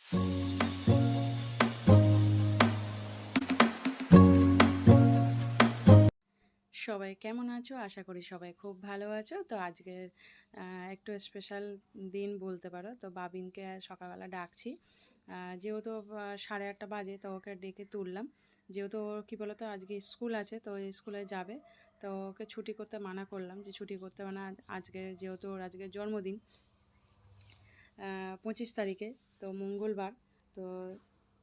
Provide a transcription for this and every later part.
সবাই কেমন আছো? আশা করি সবাই খুব ভালো আছো। তো আজকের একটু স্পেশাল দিন বলতে পারো। তো বাবিনকে সকালবেলা ডাকছি, যেহেতু 8:30 বাজে, তো ওকে ডেকে তুললাম। যেহেতু ওর কী বলো তো আজকে স্কুল আছে, তো স্কুলে যাবে। তো ওকে ছুটি করতে মানা করলাম, যে ছুটি করতে মানে আজকে যেহেতু ওর আজকে জন্মদিন 25 তারিখে, তো মঙ্গলবার, তো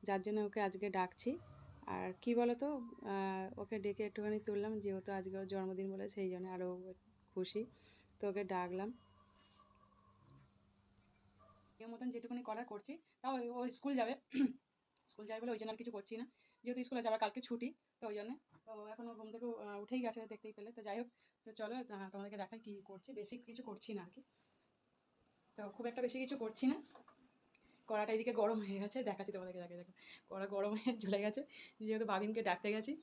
যার জন্য ওকে আজকে ডাকছি। আর কি বলো তো, ওকে ডেকে একটুখানি তুললাম, যেহেতু আজকে ওর জন্মদিন বলে, সেই জন্য আরও খুশি। তো ওকে ডাকলাম, এর মতন যেটুকুনি করার করছি। তাও ও স্কুল যাবে স্কুল যাবে বলে ওই জন্য আর কিছু করছি না, যেহেতু স্কুলে যাওয়ার কালকে ছুটি, তো ওই জন্য। তো এখন ও ঘুম থেকে উঠেই গেছে দেখতেই পেলে। তো যাই হোক, তো চলো তোমাদেরকে দেখাই কী করছি। বেশি কিছু করছি না আর কি, তো খুব একটা বেশি কিছু করছি না। কড়াটা এদিকে গরম হয়ে গেছে, দেখাচ্ছি তোমাদেরকে। দেখে দেখো, কড়া গরম হয়ে চলে গেছে, যেহেতু বাবিনকে ডাকতে গেছি।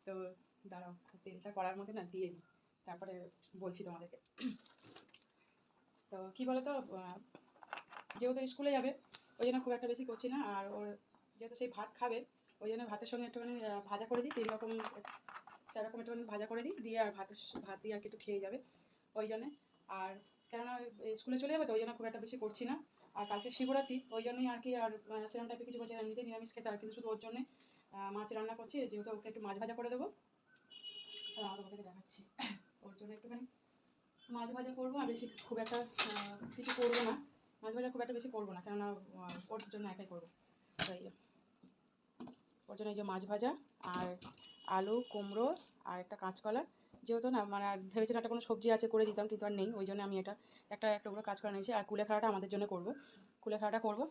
তো দাঁড়াও, তেলটা কড়ার মধ্যে না দিয়ে দিই, তারপরে বলছি তোমাদেরকে। তো কী বলো তো, যেহেতু স্কুলে যাবে ওই জন্য খুব একটা বেশি করছি না। আর ওর যেহেতু সেই ভাত খাবে, ওই জন্য ভাতের সঙ্গে একটুখানি ভাজা করে দিই, 3 রকম 4 রকম একটুখানি ভাজা করে দিই, দিয়ে আর ভাত দিয়ে আর কি একটু খেয়ে যাবে ওই জন্যে। আর কেননা স্কুলে চলে যাবে, তো ওই জন্য খুব একটা বেশি করছি না। আর কালকে শিবরাত্রি, ওই জন্যই আর কি। আর সেরকম টাইপের কিছু করছি না, এমনিতে নিরামিষ খেতে। আর কিন্তু শুধু ওর জন্যে মাছ রান্না করছি, যেহেতু ওকে একটু মাছ ভাজা করে দেবো। তোমাদেরকে দেখাচ্ছি, ওর জন্য একটুখানি মাছ ভাজা করবো। আর বেশি খুব একটা কিছু করবো না, মাছ ভাজা খুব একটা বেশি করবো না, কেননা ওর জন্য একাই করবো। তাই ওর জন্য এই যে মাছ ভাজা, আর আলু, কুমড়ো, আর একটা কাঁচকলা। যেহেতু না মানে আর ভেবেছিলাম একটা কোনো সবজি আছে করে দিতাম, কিন্তু আর নেই, ওই জন্য আমি একটা টুকরো কাঁচকলা নিয়েছি। আর কুলেখাড়াটা আমাদের জন্য করবো, কুলেখাড়াটা করবো।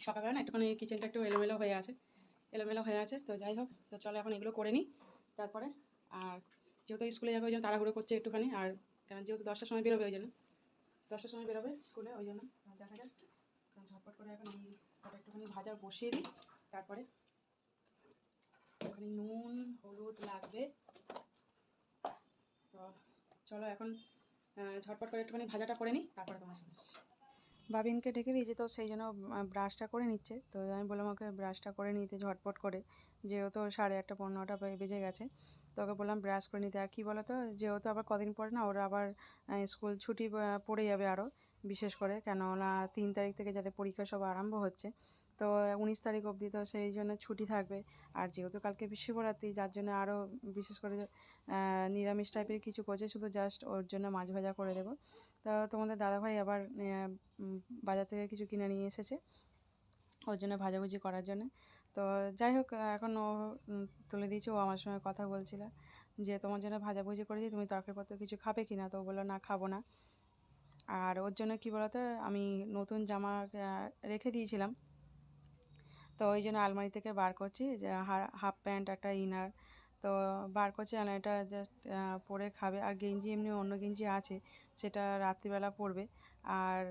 সকালবেলা না একটুখানি কিচেনটা একটু এলোমেলো হয়ে আছে। তো যাই হোক, তো চলো এখন এগুলো করে নিই তারপরে। আর যেহেতু স্কুলে যাবে, ওই জন্য তাড়াহুড়ো করছে একটুখানি। আর কেন যেহেতু 10টার সময় বেরোবে, ওই জন্য 10টার সময় বেরোবে স্কুলে, ওই জন্য দেখা যাক। কারণ ঝটপট করে এখন এই কটা একটুখানি ভাজা বসিয়ে দিই, তারপরে ওখানে নুন হলুদ লাগবে। তো চলো এখন ঝটপট করে একটুখানি ভাজাটা করে নিই, তারপরে তোমার সামনে আসছি। বাবিনকে ডেকে দিয়েছি, তো সেই জন্য ব্রাশটা করে নিচ্ছে। তো আমি বললাম ওকে ব্রাশটা করে নিতে ঝটপট করে, যেহেতু 8:30 পৌনে 9টা বেজে গেছে। তো ওকে বললাম ব্রাশ করে নিতে। আর কী বলো তো, যেহেতু আবার কদিন পরে না ওরা আবার স্কুল ছুটি পড়ে যাবে আরও, বিশেষ করে কেননা 3 তারিখ থেকে যাতে পরীক্ষা সব আরম্ভ হচ্ছে, তো 19 তারিখ অবধি, তো সেই জন্য ছুটি থাকবে। আর যেহেতু কালকে শিবরাত্রি, যার জন্য আরও বিশেষ করে নিরামিষ টাইপের কিছু করছে, শুধু জাস্ট ওর জন্য মাছ ভাজা করে দেবো। তা তোমাদের দাদাভাই আবার বাজার থেকে কিছু কিনে নিয়ে এসেছে ওর জন্য ভাজাভুজি করার জন্য। তো যাই হোক, এখন ও তুলে দিয়েছে, ও আমার সঙ্গে কথা বলছিল যে তোমার জন্য ভাজাভুজি করে দিই, তুমি তরকারিপত্র কিছু খাবে কি না। তো ও বললো না, খাবো না। আর ওর জন্য কী বলতো, আমি নতুন জামা রেখে দিয়েছিলাম, তো ওই জন্য আলমারি থেকে বার করছি, যে হাফ প্যান্ট একটা ইনার, তো বার করছি। আর এটা জাস্ট পরে খাবে। আর গেঞ্জি এমনি অন্য গেঞ্জি আছে, সেটা রাত্রিবেলা পরবে। আর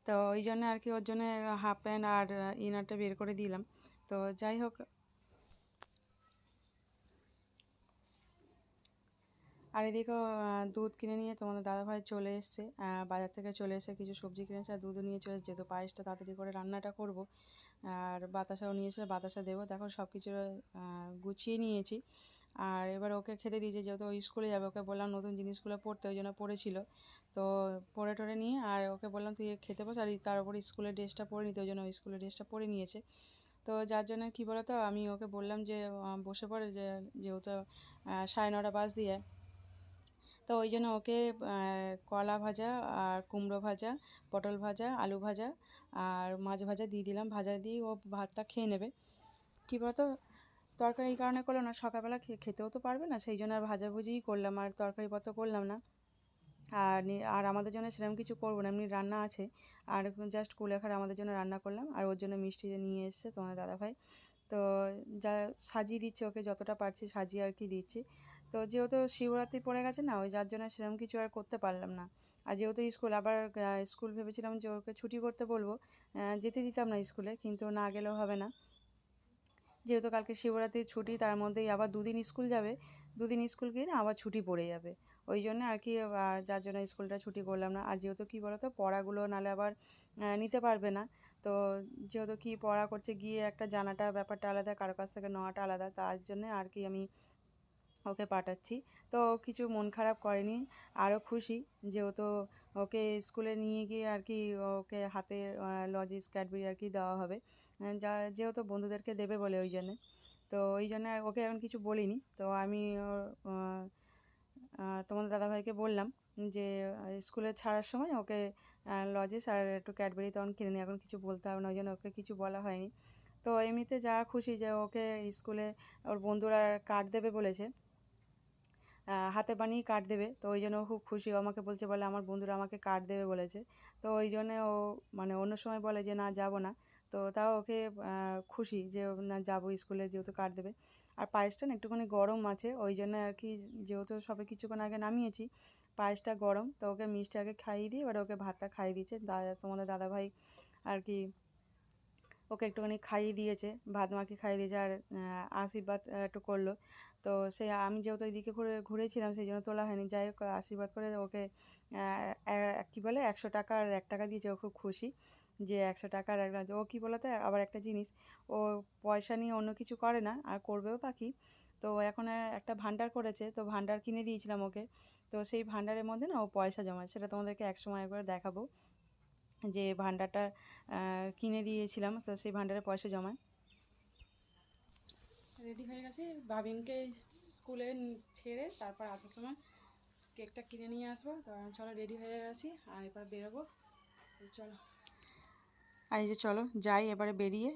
তো ওই জন্য আর কি ওর জন্য হাফ প্যান্ট আর ইনারটা বের করে দিলাম। তো যাই হোক, আর এদিকেও দুধ কিনে নিয়ে তোমাদের দাদাভাই চলে এসছে, বাজার থেকে চলে এসে কিছু সবজি কিনেছে, আর দুধও নিয়ে চলে এসেছে। তো পায়েসটা তাড়াতাড়ি করে রান্নাটা করব। আর বাতাসাও নিয়েছে, বাতাসা দেবো। দেখো সব কিছু গুছিয়ে নিয়েছি। আর এবার ওকে খেতে দিয়েছি, যেহেতু ওই স্কুলে যাবে। ওকে বললাম নতুন জিনিসগুলো পড়তে, ওই জন্য পড়েছিল। তো পরে টরে নিয়ে আর ওকে বললাম তুই খেতে বস, আর তার উপরে স্কুলের ড্রেসটা পরে নিতে, ওই জন্য ওই স্কুলের ড্রেসটা পরে নিয়েছে। তো যার জন্য কী বলো তো, আমি ওকে বললাম যে বসে পড়ে, যেহেতু 9:30 বাজ দিয়ে। তো ওই জন্য ওকে কলা ভাজা, আর কুমড়ো ভাজা, পটল ভাজা, আলু ভাজা, আর মাছ ভাজা দিয়ে দিলাম। ভাজা দিয়ে ও ভাতটা খেয়ে নেবে। কী বলতো, তরকারি এই কারণে করলাম না, সকালবেলা খেতেও তো পারবে না, সেই জন্য আর ভাজাভুজিই করলাম, আর তরকারিপত্র করলাম না। আর আমাদের জন্য সেরকম কিছু করবো না, এমনি রান্না আছে। আর জাস্ট কুলেখাড়া আমাদের জন্য রান্না করলাম। আর ওর জন্য মিষ্টি নিয়ে এসছে তোমাদের দাদাভাই। তো যা সাজিয়ে দিচ্ছি, ওকে যতটা পারছি সাজিয়ে আর কি দিচ্ছি। তো যেহেতু শিবরাত্রি পড়ে গেছে না, ওই যার জন্য সেরকম কিছু আর করতে পারলাম না। আর যেহেতু স্কুল আবার স্কুল ভেবেছিলাম যে ওকে ছুটি করতে বলবো, যেতে দিতাম না স্কুলে, কিন্তু না গেলেও হবে না। যেহেতু কালকে শিবরাত্রির ছুটি, তার মধ্যেই আবার 2 দিন স্কুল যাবে, 2 দিন স্কুল গিয়ে না আবার ছুটি পড়ে যাবে। ওই জন্য আর কি যার জন্য স্কুলটা ছুটি করলাম না। আর যেহেতু কী বলো তো পড়াগুলো নাহলে আবার নিতে পারবে না, তো যেহেতু কি পড়া করছে গিয়ে একটা জানাটা ব্যাপারটা আলাদা, কারো কাছ থেকে নেওয়াটা আলাদা, তার জন্যে আর কি আমি ওকে পাঠাচ্ছি। তো কিছু মন খারাপ করেনি, আরও খুশি যেহেতু ওকে স্কুলে নিয়ে গিয়ে আর কি ওকে হাতে লজেন্স ক্যাডবেরি আর কি দেওয়া হবে, যা যেহেতু বন্ধুদেরকে দেবে বলে ওই জন্যে। তো ওই জন্য ওকে এখন কিছু বলিনি। তো আমি তোমাদের দাদাভাইকে বললাম যে স্কুলে ছাড়ার সময় ওকে লজেন্স আর একটু ক্যাডবেরি তখন কিনে নিই, এখন কিছু বলতে হবে না, ওই জন্য ওকে কিছু বলা হয়নি। তো এমনিতে যা খুশি যে ওকে স্কুলে ওর বন্ধুরা কার্ড দেবে বলেছে, হাতে বানিয়ে কার্ড দেবে, তো ওই জন্য ও খুব খুশি। ও আমাকে বলছে, বলে আমার বন্ধুরা আমাকে কার্ড দেবে বলেছে। তো ওই জন্যে ও মানে অন্য সময় বলে যে না যাব না, তো তাও ওকে খুশি যে না যাবো স্কুলে যেহেতু কার্ড দেবে। আর পায়েসটা না একটুখানি গরম আছে, ওই জন্য আর কি যেহেতু সবে কিছুক্ষণ আগে নামিয়েছি, পায়েসটা গরম, তো ওকে মিষ্টি আগে খাইয়ে দিই, এবার ওকে ভাতটা খাইয়ে দিচ্ছে তোমাদের দাদাভাই আর কি ওকে একটুখানি খাইয়ে দিয়েছে, ভাত মাখিয়ে খাইয়ে দিয়েছে, আর আশীর্বাদ একটু করলো। তো সে আমি যেহেতু ওইদিকে ঘুরেছিলাম সেই জন্য তোলা হয়নি, যাই হোক আশীর্বাদ করে ওকে কী বলে 100 টাকা আর 1 টাকা দিয়েছে। ও খুব খুশি যে 100 টাকা আর ও কী বলতো আবার একটা জিনিস, ও পয়সা নিয়ে অন্য কিছু করে না আর করবেও পাখি। তো এখন একটা ভান্ডার করেছে, তো ভান্ডার কিনে দিয়েছিলাম ওকে, তো সেই ভান্ডারের মধ্যে না ও পয়সা জমায়, সেটা তোমাদেরকে এক সময় একবার দেখাবো যে ভান্ডারটা কিনে দিয়েছিলাম, তো সেই ভান্ডারে পয়সা জমায়। রেডি হয়ে গেছে, ভাবিনকে স্কুলে ছেড়ে তারপর আসার সময় কেকটা কিনে নিয়ে আসবো। তো চলো রেডি হয়ে গেছি আর এবার বেরোবো, চলো। আর এই যে চলো যাই এবারে বেরিয়ে,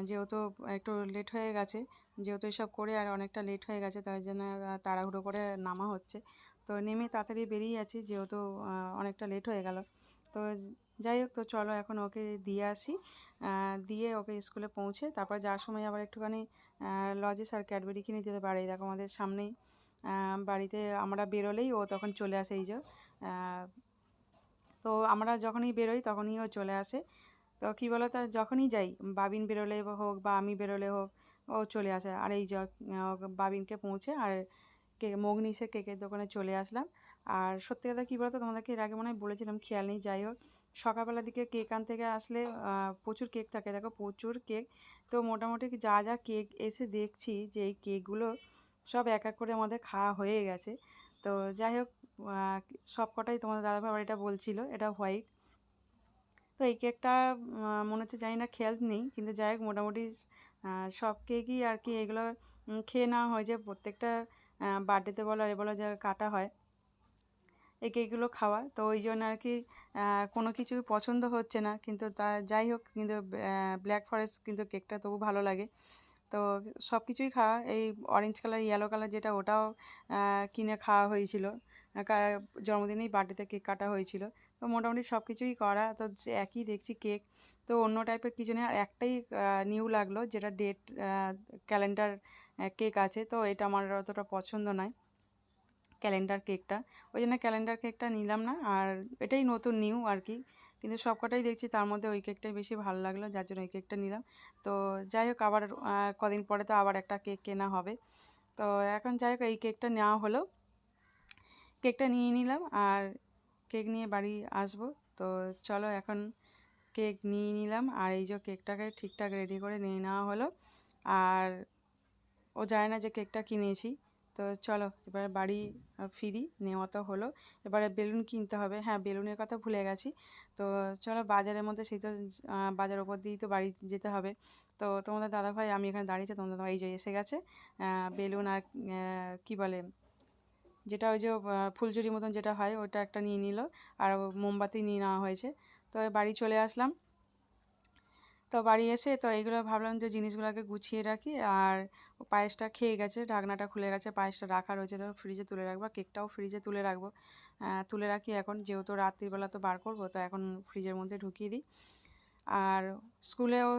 যেহেতু একটু লেট হয়ে গেছে, যেহেতু এসব করে আর অনেকটা লেট হয়ে গেছে, তাই জন্য তাড়াহুড়ো করে নামা হচ্ছে। তো নেমে তাড়াতাড়ি বেরিয়ে যাচ্ছি যেহেতু অনেকটা লেট হয়ে গেল। তো যাই হোক, তো চলো এখন ওকে দিয়ে আসি, দিয়ে ওকে স্কুলে পৌঁছে তারপর যাওয়ার সময় আবার একটুখানি লজেন্স আর ক্যাডবেরি কিনে দিতে পারে। দেখো আমাদের সামনেই বাড়িতে আমরা বেরোলেই ও তখন চলে আসে, এই যে তো আমরা যখনই বেরোই তখনই ও চলে আসে। তো কী বলো তো যখনই যাই, বাবিন বেরোলে হোক বা আমি বেরোলে হোক, ও চলে আসে। আর এই বাবিনকে পৌঁছে আর মগনিসে কেকের দোকানে চলে আসলাম। আর সত্যি কথা কী বলতো, তোমাদেরকে এর আগে মনে হয় বলেছিলাম, খেয়াল নেই। যাই হোক, সকালবেলার দিকে কেক আনতে আসলে প্রচুর কেক থাকে, দেখো প্রচুর কেক। তো মোটামুটি যা যা কেক এসে দেখছি যে এই কেকগুলো সব এক এক করে আমাদের খাওয়া হয়ে গেছে। তো যাই হোক, সব কটাই তোমাদের দাদাভাই বাড়িটা বলছিল এটা হোয়াইট। তো এই কেকটা মনে হচ্ছে জানি না, খেয়াল নেই, কিন্তু যাই হোক মোটামুটি সব কেকই আর কি এগুলো খেয়ে নেওয়া হয়, যে প্রত্যেকটা বার্থডেতে বলো আর এ বলো যে কাটা হয় এই কেকগুলো খাওয়া। তো ওই জন্য আর কি কোনো কিছু পছন্দ হচ্ছে না, কিন্তু তা যাই হোক, কিন্তু ব্ল্যাক ফরেস্ট কিন্তু কেকটা তবু ভালো লাগে। তো সব কিছুই খাওয়া, এই অরেঞ্জ কালার ইয়েলো কালার যেটা ওটাও কিনে খাওয়া হয়েছিল, জন্মদিনেই বার্থডেতে কেক কাটা হয়েছিল। তো মোটামুটি সব কিছুই করা, তো একই দেখছি কেক, তো অন্য টাইপের কিছু নেই। আর একটাই নিউ লাগলো, যেটা ডেট ক্যালেন্ডার কেক আছে, তো এটা আমার অতটা পছন্দ নয় ক্যালেন্ডার কেকটা, ওই জন্য ক্যালেন্ডার কেকটা নিলাম না। আর এটাই নতুন নিউ আর কি, কিন্তু সব কটাই দেখছি তার মধ্যে ওই কেকটাই বেশি ভালো লাগলো, যার জন্য ওই কেকটা নিলাম। তো যাই হোক, আবার কদিন পরে তো আবার একটা কেক কেনা হবে। তো এখন যাই হোক, এই কেকটা নেওয়া হলো, কেকটা নিয়ে নিলাম আর কেক নিয়ে বাড়ি আসবো। তো চলো এখন কেক নিয়ে নিলাম, আর এই যে কেকটাকে ঠিকঠাক রেডি করে নিয়ে নেওয়া হলো। আর ও জানে না যে কেকটা কিনেছি। তো চলো এবার বাড়ি ফিরি, নেওয়া তো হলো, এবারে বেলুন কিনতে হবে। হ্যাঁ, বেলুনের কথা ভুলে গেছি। তো চলো বাজারের মধ্যে, সেই তো বাজার ওপর দিয়েই তো বাড়ি যেতে হবে। তো তোমাদের দাদাভাই, আমি এখানে দাঁড়িয়েছি, তোমাদের দাদাভাই এই যে এসে গেছে, বেলুন আর কী বলে যেটা ওই যে ফুলঝুরি মতন যেটা হয় ওটা একটা নিয়ে নিল, আর মোমবাতি নিয়ে নেওয়া হয়েছে। তো বাড়ি চলে আসলাম। তো বাড়ি এসে তো এইগুলো ভাবলাম যে জিনিসগুলোকে গুছিয়ে রাখি, আর পায়েসটা খেয়ে গেছে, ঢাকনাটা খুলে গেছে, পায়েসটা রাখা রয়েছে, ফ্রিজে তুলে রাখবো, কেকটাও ফ্রিজে তুলে রাখবো, তুলে রাখি এখন, যেহেতু রাত্রিবেলা তো বার করবো, তো এখন ফ্রিজের মধ্যে ঢুকিয়ে দিই। আর স্কুলেও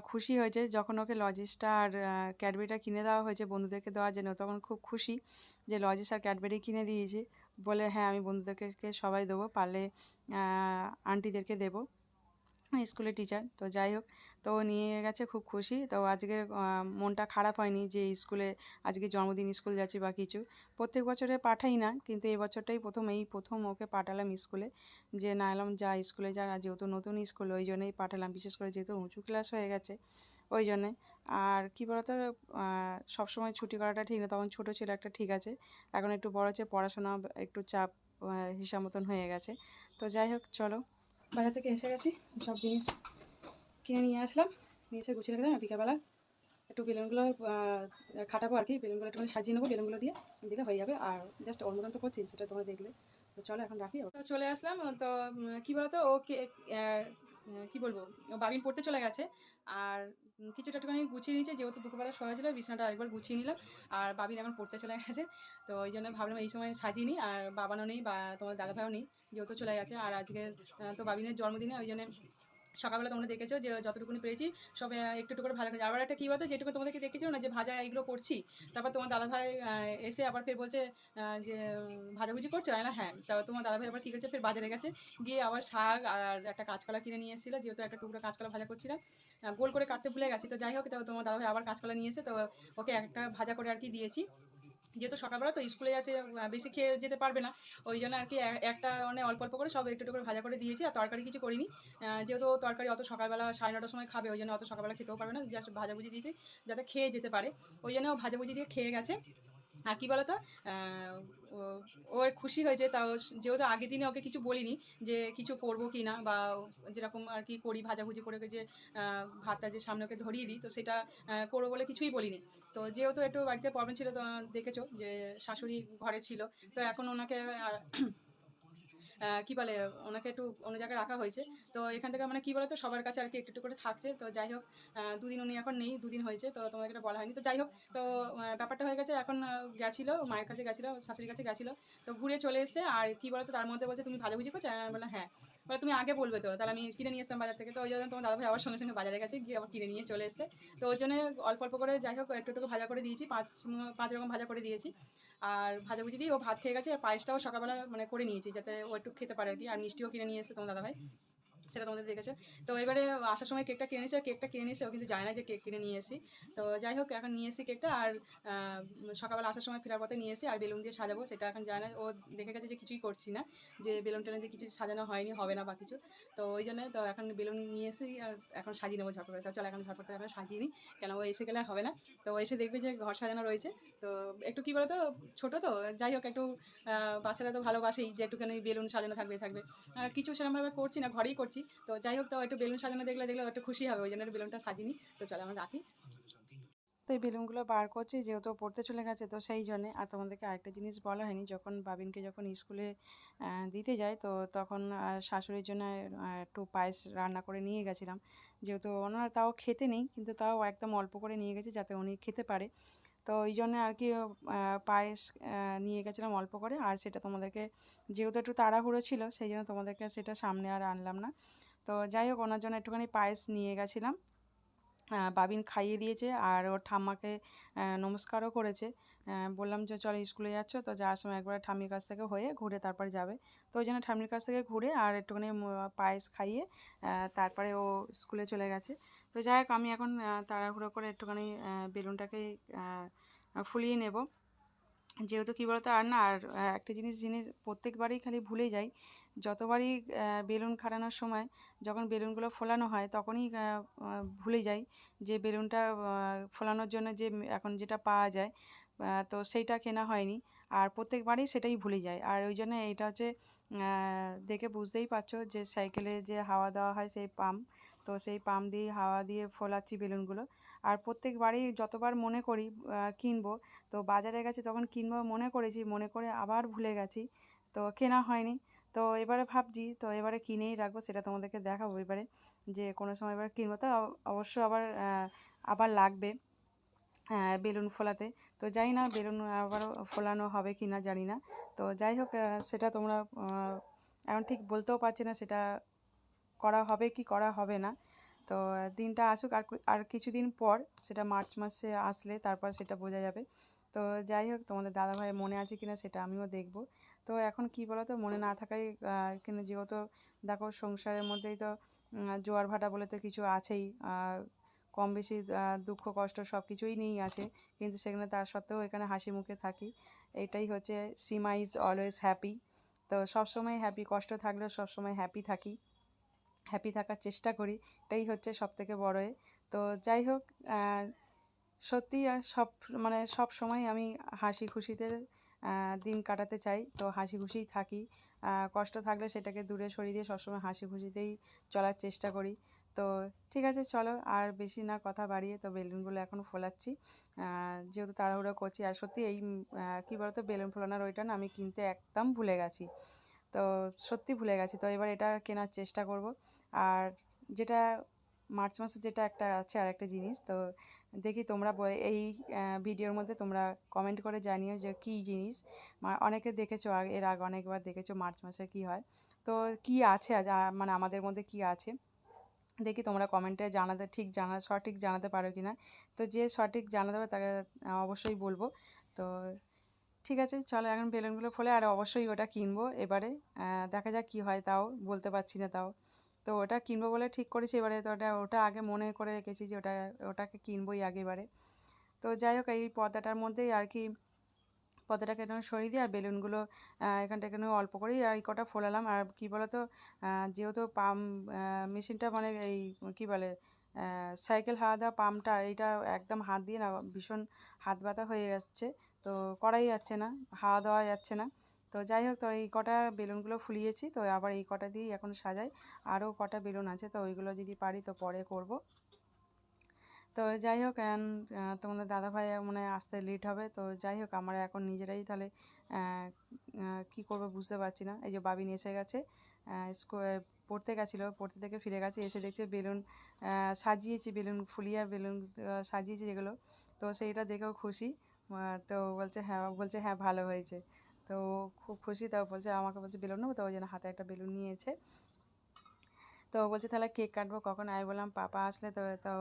খুশি হয়েছে যখন ওকে লজেন্সটা আর ক্যাডবেরিটা কিনে দেওয়া হয়েছে বন্ধুদেরকে দেওয়ার জন্য, তখন খুব খুশি যে লজেন্স আর ক্যাডবেরি কিনে দিয়েছি, বলে হ্যাঁ আমি বন্ধুদেরকে সবাই দেবো, পারলে আন্টিদেরকে দেবো। স্কুলের টিচার। তো যাই হোক, তো ও নিয়ে গেছে, খুব খুশি। তো আজকে মনটা খারাপ হয়নি যে স্কুলে আজকে জন্মদিন, স্কুল যাচ্ছি বা কিছু। প্রত্যেক বছরে পাঠাই না, কিন্তু এই বছরটাই প্রথম ওকে পাঠালাম স্কুলে, যে না এলাম যা স্কুলে যা, যেহেতু নতুন স্কুল ওই জন্যই পাঠালাম, বিশেষ করে যেহেতু উঁচু ক্লাস হয়ে গেছে ওই জন্যে। আর কী বলতো, সবসময় ছুটি করাটা ঠিক না, তখন ছোটো ছিল একটা ঠিক আছে, এখন একটু বড় হচ্ছে, পড়াশোনা একটু চাপ হিসাব মতন হয়ে গেছে। তো যাই হোক চলো, বাজার থেকে এসে গেছি, সব জিনিস কিনে নিয়ে আসলাম, নিয়ে এসে গুছিয়ে রেখে দিলাম। বিকেলবেলা একটু বেলুনগুলো খাটাবো আর কি, বেলুনগুলো একটুখানি সাজিয়ে নেবো, বেলুনগুলো দিয়ে দিলে হয়ে যাবে। আর জাস্ট ওর মতন তো করছি, সেটা তোমরা দেখলে। তো চলো এখন রাখি। তো চলে আসলাম। তো কী বলতো, ওকে কী বলবো, বাবিন পড়তে চলে গেছে, আর কিছুটা একটুখানি গুছিয়ে নিয়েছে, যেহেতু দুপুরবেলা শোয়া ছিল, বিছানাটা আরেকবার গুছিয়ে নিলাম। আর বাবিন এখন পড়তে চলে গেছে, তো ওই জন্য ভাবলাম এই সময় সাজিয়ে নিই। আর বাবানও নেই বা তোমার দাদাভাইও নেই, যেহেতু চলে গেছে। আর আজকে তো বাবিনের জন্মদিনে, ওই জন্য সকালবেলা তোমরা দেখেছো যে যতটুকুনি পেরেছি সব একটু একটু করে ভাজা করেছি। আবার একটা কী বলতো, যেটুকু তোমাদেরকে দেখেছিল না যে ভাজা এইগুলো করছি, তারপর তোমার দাদাভাই এসে আবার ফের বলছে যে ভাজাভুজি করছো, না হ্যাঁ। তারপর তোমার দাদাভাই আবার কী করছে, ফের বাজারে গেছে, গিয়ে আবার শাক আর একটা কাঁচকলা কিনে নিয়ে এসেছিলো, যেহেতু একটা টুকরো কাঁচকলা ভাজা করছিলাম, গোল করে কাটতে ভুলে গেছি। তো যাই হোক, তো তোমার দাদাভাই আবার কাঁচকলা নিয়ে এসে তো ওকে একটা ভাজা করে আর কি দিয়েছি, যেহেতু সকালবেলা তো স্কুলে যাচ্ছে, বেশি খেয়ে যেতে পারবে না, ওই জন্য আর কি একটা মানে অল্প অল্প করে সব একটু একটু করে ভাজা করে দিয়েছি। আর তরকারি কিছু করিনি, যেহেতু তরকারি অত সকালবেলা 9:30টার সময় খাবে, ওই জন্য অত সকালবেলা খেতেও পারবে না, জাস্ট ভাজাভুজি দিয়েছি যাতে খেয়ে যেতে পারে, ওই জন্য ও ভাজাভুজি দিয়ে খেয়ে গেছে। আর কী বলতো, ও খুশি হয়েছে, তাও যেহেতু আগের দিনে ওকে কিছু বলিনি যে কিছু করবো কি না, বা যেরকম আর কি করি ভাজাভুজি করে ওকে যে ভাতটা যে সামনে ওকে ধরিয়ে দিই, তো সেটা করবো বলে কিছুই বলিনি। তো যেহেতু একটু বাড়িতে প্রবলেম ছিল, তো দেখেছো যে শাশুড়ি ঘরে ছিল, তো এখন ওনাকে কী বলে, ওনাকে একটু অন্য জায়গায় রাখা হয়েছে। তো এখান থেকে মানে কী বলতো, সবার কাছে আর কি একটু একটু করে থাকছে। তো যাই হোক, দুদিন উনি এখন নেই, দুদিন হয়েছে, তো তোমাদেরকে এটা বলা হয়নি। তো যাই হোক, তো ব্যাপারটা হয়ে গেছে। এখন গেছিলো মায়ের কাছে, গেছিলো শাশুড়ির কাছে গেছিলো, তো ঘুরে চলে এসে। আর কী বলতো, তার মধ্যে বলছে তুমি ভাজাভুজি করছো, আমি বললাম হ্যাঁ। বলে তুমি আগে বলবে তো, তাহলে আমি কিনে নিয়ে এসলাম বাজার থেকে। তো ওই জন্য তোমার দাদাভাই আবার সঙ্গে সঙ্গে বাজারে গেছে, গিয়ে আবার কিনে নিয়ে চলে এসে। তো ওই জন্য অল্প অল্প করে যাই হোক একটু একটু ভাজা করে দিয়েছি, পাঁচ রকম ভাজা করে দিয়েছি। আর ভাজাভুজি দিয়ে ও ভাত খেয়ে গেছে। আর পায়েসটাও সকালবেলা মানে করে নিয়েছি, যাতে ও একটু খেতে পারে আর কি। আর মিষ্টিও কিনে নিয়ে এসে তোমার দাদাভাই, সেটা তোমাদের দেখেছো। তো এবারে আসার সময় কেকটা কিনে নিয়েছে, কেকটা কিনে নিয়েছে, ও কিন্তু জানে না যে কেক কিনে নিয়ে এসি। তো যাই হোক, এখন নিয়ে এসি কেকটা। আর সকালবেলা আসার সময় ফেরার পথে নিয়ে এসি, আর বেলুন দিয়ে সাজাবো, সেটা এখন জানে না। ও দেখে গেছে যে কিছুই করছি না, যে বেলুন টেলুন দিয়ে কিছু সাজানো হয়নি, হবে না বা কিছু। তো ওই জন্য তো এখন বেলুন নিয়ে এসি, আর এখন সাজিয়ে নেবো ঝটপট করে। তো চলো এখন ঝটপট করে এখন সাজিয়ে নিই, কেন ও এসে গেলে আর হবে না। তো ও এসে দেখবে যে ঘর সাজানো রয়েছে। তো একটু কী বলো তো, ছোটো তো, যাই হোক একটু বাচ্চারা তো ভালোবাসেই যে একটুখানি বেলুন সাজানো থাকবে থাকবে। কিছু সেরকমভাবে করছি না, ঘরেই করছি। তো যাই হোক, তো একটু বেলুন সাজানো দেখলে দেখলে একটু খুশি হবে, ওই জন্য একটু বেলুনটা সাজিয়ে নিই। তো চলো আমরা রাখি। তো এই বেলুনগুলো বার করছি, যেহেতু পড়তে চলে গেছে, তো সেই জন্যে। আর তোমাদেরকে আরেকটা জিনিস বলা হয়নি, যখন বাবিনকে যখন স্কুলে দিতে যাই, তো তখন শাশুড়ির জন্য একটু পায়েস রান্না করে নিয়ে গেছিলাম, যেহেতু ওনার তাও খেতে নেই, কিন্তু তাও একদম অল্প করে নিয়ে গেছি যাতে উনি খেতে পারে। তো ওই জন্য আর কি পায়েস নিয়ে গেছিলাম অল্প করে। আর সেটা তোমাদেরকে, যেহেতু একটু তাড়াহুড়ো ছিল, সেই জন্য তোমাদেরকে সেটা সামনে আর আনলাম না। তো যাই হোক, ওনার জন্য একটুখানি পায়েস নিয়ে গেছিলাম। বাবিন খাইয়ে দিয়েছে, আর ওর ঠাম্মাকে নমস্কারও করেছে। বললাম যে চলো স্কুলে যাচ্ছ, তো যাওয়ার সময় একবার ঠাম্মির কাছ থেকে হয়ে ঘুরে তারপরে যাবে। তো ওই জন্য ঠাম্মির কাছ থেকে ঘুরে আর একটুখানি পায়েস খাইয়ে তারপরে ও স্কুলে চলে গেছে। তো যাই হোক, আমি এখন তাড়াহুড়ো করে একটুখানি বেলুনটাকে ফুলিয়ে নেব, যেহেতু কী বলতো, আর না, আর একটা জিনিস প্রত্যেকবারই খালি ভুলে যাই। যতবারই বেলুন খাটানোর সময়, যখন বেলুনগুলো ফোলানো হয়, তখনই ভুলে যাই যে বেলুনটা ফোলানোর জন্য যে এখন যেটা পাওয়া যায়, তো সেইটা কেনা হয়নি। আর প্রত্যেকবারই সেটাই ভুলে যাই। আর ওই জন্য এইটা হচ্ছে, দেখে বুঝতেই পারছো যে সাইকেলে যে হাওয়া দেওয়া হয় সেই পাম্প, তো সেই পাম্প দিয়ে হাওয়া দিয়ে ফোলাচ্ছি বেলুনগুলো। আর প্রত্যেকবারই যতবার মনে করি কিনবো, তো বাজারে গেছি তখন কিনবো মনে করেছি, মনে করে আবার ভুলে গেছি, তো কেনা হয়নি। তো এবারে ভাবছি, তো এবারে কিনেই রাখবো, সেটা তোমাদেরকে দেখাবো এবারে, যে কোনো সময় এবার কিনবো। তো অবশ্য আবার আবার লাগবে বেলুন ফোলাতে। তো জানি না বেলুন আবারও ফোলানো হবে কি না, জানি না। তো যাই হোক, সেটা তোমরা এখন ঠিক বলতেও পারছি না সেটা করা হবে কি করা হবে না। তো দিনটা আসুক, আর কিছুদিন পর, সেটা মার্চ মাসে আসলে তারপর সেটা বোঝা যাবে। তো যাই হোক, তোমাদের দাদাভাই মনে আছে কিনা সেটা আমিও দেখব। তো এখন কি বলো তো, মনে না থাকাই, কিন্তু যেহেতু দেখো সংসারের মধ্যেই তো জোয়ার ভাটা বলে তো কিছু আছেই, কম বেশি দুঃখ কষ্ট সব কিছুই নিয়েই আছে, কিন্তু সেখানে তার সত্ত্বেও এখানে হাসি মুখে থাকি। এটাই হচ্ছে সীমা ইজ অলওয়েজ হ্যাপি। তো সবসময় হ্যাপি, কষ্ট থাকলেও সবসময় হ্যাপি থাকি, হ্যাপি থাকার চেষ্টা করি, এটাই হচ্ছে সবথেকে বড় এ। তো যাই হোক, সত্যি মানে সব সময় আমি হাসি খুশিতে দিন কাটাতে চাই, তো হাসি খুশিই থাকি। কষ্ট থাকলে সেটাকে দূরে সরিয়ে দিয়ে সবসময় হাসি খুশিতেই চলার চেষ্টা করি। তো ঠিক আছে, চলো আর বেশি না কথা বাড়িয়ে তো বেলুনগুলো এখন ফোলাচ্ছি, যেহেতু তাড়াহুড়ো করছি। আর সত্যি এই কী বলতো, বেলুন ফোলানোর ওইটা না আমি কিনতে একদম ভুলে গেছি, তো সত্যি ভুলে গেছি। তো এবার এটা কেনার চেষ্টা করব। আর যেটা মার্চ মাসে যেটা একটা আছে আর একটা জিনিস, তো দেখি তোমরা এই ভিডিওর মধ্যে তোমরা কমেন্ট করে জানিও যে কী জিনিস। অনেকে দেখেছো এর আগে অনেকবার দেখেছো মার্চ মাসে কী হয়, তো কী আছে মানে আমাদের মধ্যে কী আছে দেখি তোমরা কমেন্টে সঠিক জানাতে পারো কি না। তো যে সঠিক জানাতে পারবে তাকে অবশ্যই বলবো। তো ঠিক আছে, চলো এখন বেলুনগুলো ফোলে, আর অবশ্যই ওটা কিনবো এবারে। দেখা যাক কী হয়, তাও বলতে পারছি না তাও। তো ওটা কিনবো বলে ঠিক করেছি এবারে, তো ওটা আগে মনে করে রেখেছি যে ওটাকে কিনবোই আগেবারে। তো যাই হোক, এই পর্দাটার মধ্যেই আর কি পর্দাটাকে একটু সরিয়ে দিই, আর বেলুনগুলো এখানটা এখানে অল্প করেই আর এই কটা ফোলালাম। আর কী বলো তো, যেহেতু পাম্প মেশিনটা মানে এই কী বলে সাইকেল হাওয়া দেওয়া পাম্পটা, এইটা একদম হাত দিয়ে না ভীষণ হাত ব্যথা হয়ে যাচ্ছে, তো করাই যাচ্ছে না, হাওয়া দেওয়া যাচ্ছে না। তো যাই হোক, তো এই কটা বেলুনগুলো ফুলিয়েছি, তো আবার এই কটা দিয়েই এখন সাজাই। আরও কটা বেলুন আছে, তো ওইগুলো যদি পারি তো পরে করব। তো যাই হোক, তোমাদের দাদাভাই মানে আসতে লেট হবে, তো যাই হোক আমরা এখন নিজেরাই তাহলে কি করব বুঝতে পারছি না। এই যে বাবিন এসে গেছে, পড়তে গেছিলো, পড়তে থেকে ফিরে গেছে, এসে দেখছে বেলুন সাজিয়েছি, বেলুন ফুলিয়ে বেলুন সাজিয়েছি যেগুলো, তো সেইটা দেখেও খুশি। তো বলছে হ্যাঁ ভালো হয়েছে, তো খুব খুশি। তাও বলছে, আমাকে বলছে বেলুন নেবো, তো ওই জন্য হাতে একটা বেলুন নিয়েছে। তো বলছে তাহলে কেক কাটবো কখন, আমি বললাম পাপা আসলে তো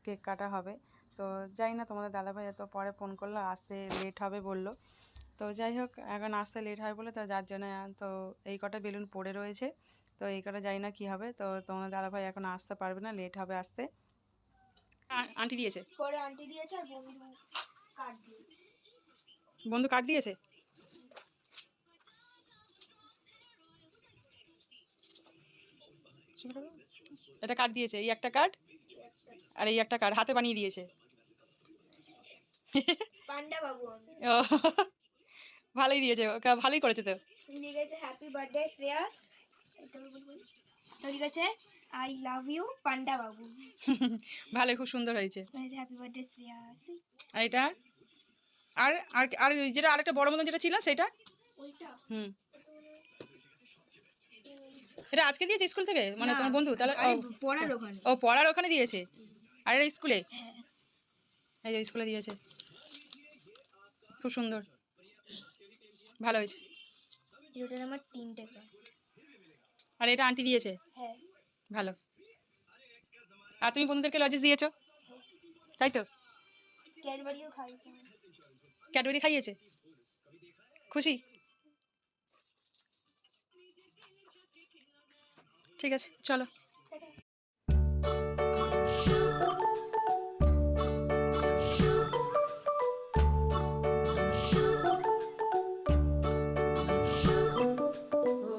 কেক কাটা হবে। তো যাই না, তোমাদের দাদাভাই এত পরে ফোন করলো, আসতে লেট হবে বললো। তো যাই হোক, এখন আসতে লেট হয় বলে তো যার জন্য তো এই কটা বেলুন পড়ে রয়েছে, তো এই কটা যাই না কী হবে। তো তোমাদের দাদাভাই এখন আসতে পারবে না, লেট হবে আসতে। আন্টি দিয়েছে, পরে আন্টি দিয়েছে, আর বন্ধু কার্ড দিয়েছে। বন্ধু কার্ড দিয়েছে। এটা কার্ড দিয়েছে, এই একটা কার্ড আর এই একটা কার্ড হাতে বানিয়ে দিয়েছে পান্ডা বাবু। ও ভালোই দিয়েছে, ভালোই করেছে। তো লিখেছে হ্যাপি বার্থডে শ্রেয়া, তো লিখেছে আই লাভ ইউ পান্ডা বাবু। ভালো, খুব সুন্দর হয়েছে। Happy birthday Shreya. আর এটা আর আর আর যেটা আরেকটা বড় মতন যেটা ছিল সেটা, এটা আজকে দিয়েছে স্কুল থেকে, মানে তোমার বন্ধু তাহলে পড়ার ওখানে, ও পড়ার ওখানে দিয়েছে, আর এটা স্কুলে, এই যে স্কুলে দিয়েছে, খুব সুন্দর, ভালো হয়েছে। এটার আমার 3টে কার্ড, আর এটা আন্টি দিয়েছে, হ্যাঁ ভালো। আর তুমি বন্ধুদেরকে লজেস দিয়েছো, তাই তো? ক্যাডবেরিও খাইয়েছে, ক্যাডবেরি খাইয়েছে, খুশি? ঠিক আছে, চলো।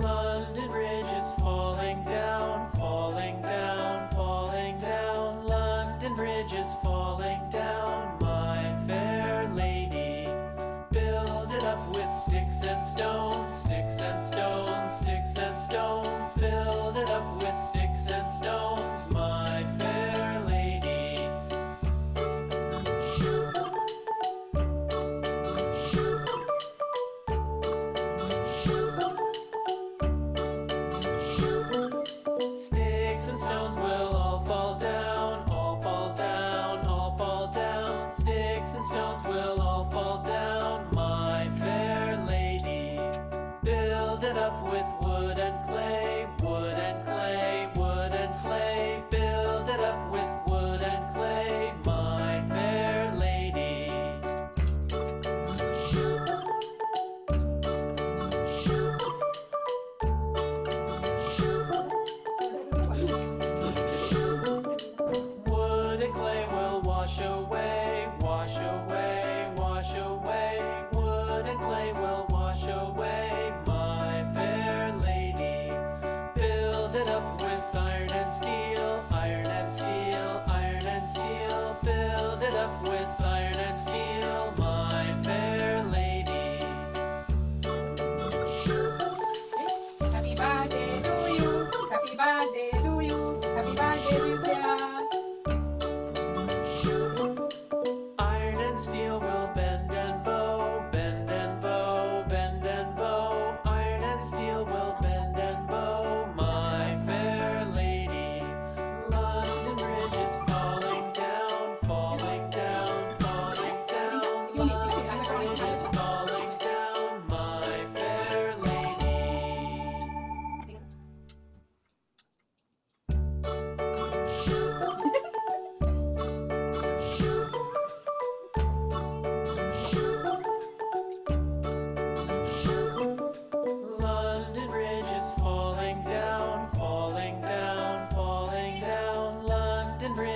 London Bridge is falling down, falling down, falling down. London Bridge is falling down, my fair lady. Build it up with sticks and stones, sticks and stones, sticks and stones. Build it up with sticks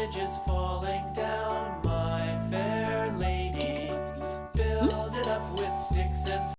Bridge is falling